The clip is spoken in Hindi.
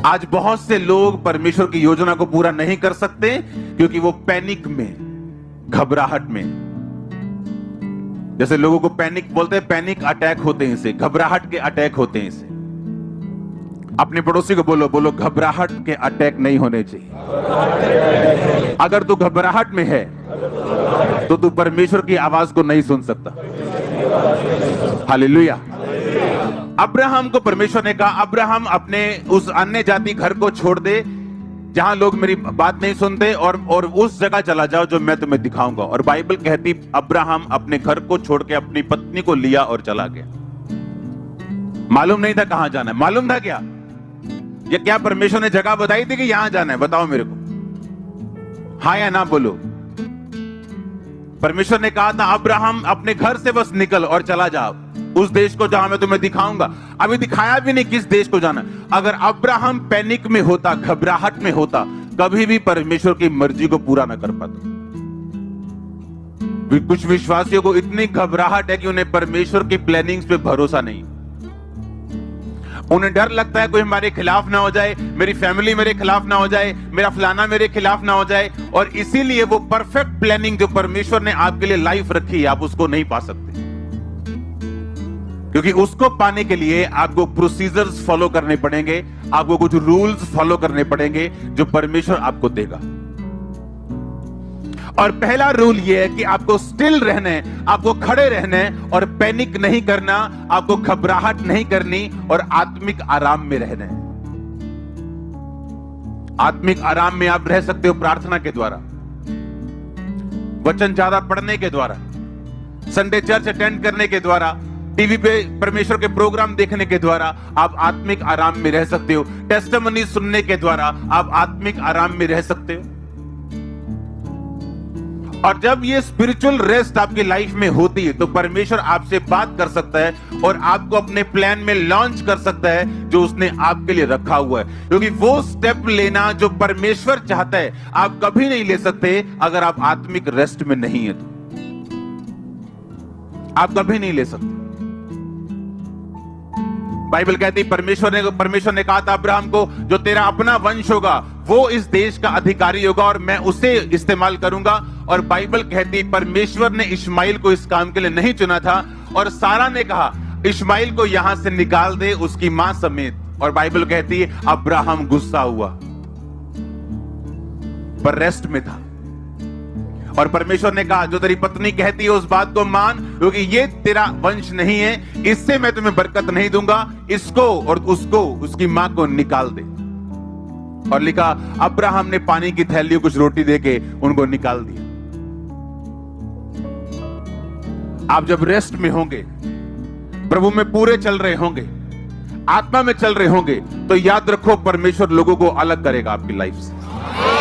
आज बहुत से लोग परमेश्वर की योजना को पूरा नहीं कर सकते क्योंकि वो पैनिक में, घबराहट में, जैसे लोगों को पैनिक बोलते हैं, पैनिक अटैक होते हैं, इसे घबराहट के अटैक होते हैं। इसे अपने पड़ोसी को बोलो, बोलो घबराहट के अटैक नहीं होने चाहिए। अगर तू घबराहट में है तो तू परमेश्वर की आवाज को नहीं सुन सकता। हालेलुया। अब्राहम को परमेश्वर ने कहा, अब्राहम अपने उस अन्य जाति घर को छोड़ दे जहां लोग मेरी बात नहीं सुनते और उस जगह चला जाओ जो मैं तुम्हें दिखाऊंगा। और बाइबल कहती अब्राहम अपने घर को छोड़ के अपनी पत्नी को लिया और चला गया। मालूम नहीं था कहां जाना है। मालूम था क्या? ये क्या परमेश्वर ने जगह बताई थी कि यहां जाना है? बताओ मेरे को, हाँ या ना बोलो। परमेश्वर ने कहा था अब्राहम अपने घर से बस निकल और चला जाओ उस देश को जहां मैं तुम्हें दिखाऊंगा। अभी दिखाया भी नहीं किस देश को जाना। अगर अब्राहम पैनिक में होता, घबराहट में होता, कभी भी परमेश्वर की मर्जी को पूरा ना कर पाता। कुछ विश्वासियों को इतनी घबराहट है कि उन्हें परमेश्वर की प्लानिंग्स पे भरोसा नहीं। उन्हें डर लगता है कोई हमारे खिलाफ ना हो जाए, मेरी फैमिली मेरे खिलाफ ना हो जाए, मेरा फलाना मेरे खिलाफ ना हो जाए, और इसीलिए वो परफेक्ट प्लानिंग जो परमेश्वर ने आपके लिए लाइफ रखी है आप उसको नहीं पा सकते। क्योंकि उसको पाने के लिए आपको प्रोसीजर्स फॉलो करने पड़ेंगे, आपको कुछ रूल्स फॉलो करने पड़ेंगे जो परमेश्वर आपको देगा। और पहला रूल यह है कि आपको स्टिल रहना है, आपको खड़े रहना है और पैनिक नहीं करना, आपको घबराहट नहीं करनी और आत्मिक आराम में रहना है। आत्मिक आराम में आप रह सकते हो प्रार्थना के द्वारा, वचन ज्यादा पढ़ने के द्वारा, संडे चर्च अटेंड करने के द्वारा, टीवी पे परमेश्वर के प्रोग्राम देखने के द्वारा आप आत्मिक आराम में रह सकते हो। टेस्टिमनी सुनने के द्वारा आप आत्मिक आराम में रह सकते हो। और जब ये स्पिरिचुअल रेस्ट आपकी लाइफ में होती है तो परमेश्वर आपसे बात कर सकता है और आपको अपने प्लान में लॉन्च कर सकता है जो उसने आपके लिए रखा हुआ है। क्योंकि वो स्टेप लेना जो परमेश्वर चाहता है आप कभी नहीं ले सकते अगर आप आत्मिक रेस्ट में नहीं है तो आप कभी नहीं ले सकते। बाइबल कहती परमेश्वर ने कहा था अब्राहम को जो तेरा अपना वंश होगा वो इस देश का अधिकारी होगा और मैं उसे इस्तेमाल करूंगा। और बाइबल कहती परमेश्वर ने इश्माइल को इस काम के लिए नहीं चुना था और सारा ने कहा इश्माइल को यहां से निकाल दे उसकी मां समेत। और बाइबल कहती है अब्राहम गुस्सा हुआ पर रेस्ट में था। और परमेश्वर ने कहा जो तेरी पत्नी कहती है उस बात को मान, क्योंकि ये तेरा वंश नहीं है, इससे मैं तुम्हें बरकत नहीं दूंगा, इसको और उसको उसकी मां को निकाल दे। और लिखा अब्राहम ने पानी की थैली कुछ रोटी देके उनको निकाल दिया। आप जब रेस्ट में होंगे, प्रभु में पूरे चल रहे होंगे, आत्मा में चल रहे होंगे, तो याद रखो परमेश्वर लोगों को अलग करेगा आपकी लाइफ से।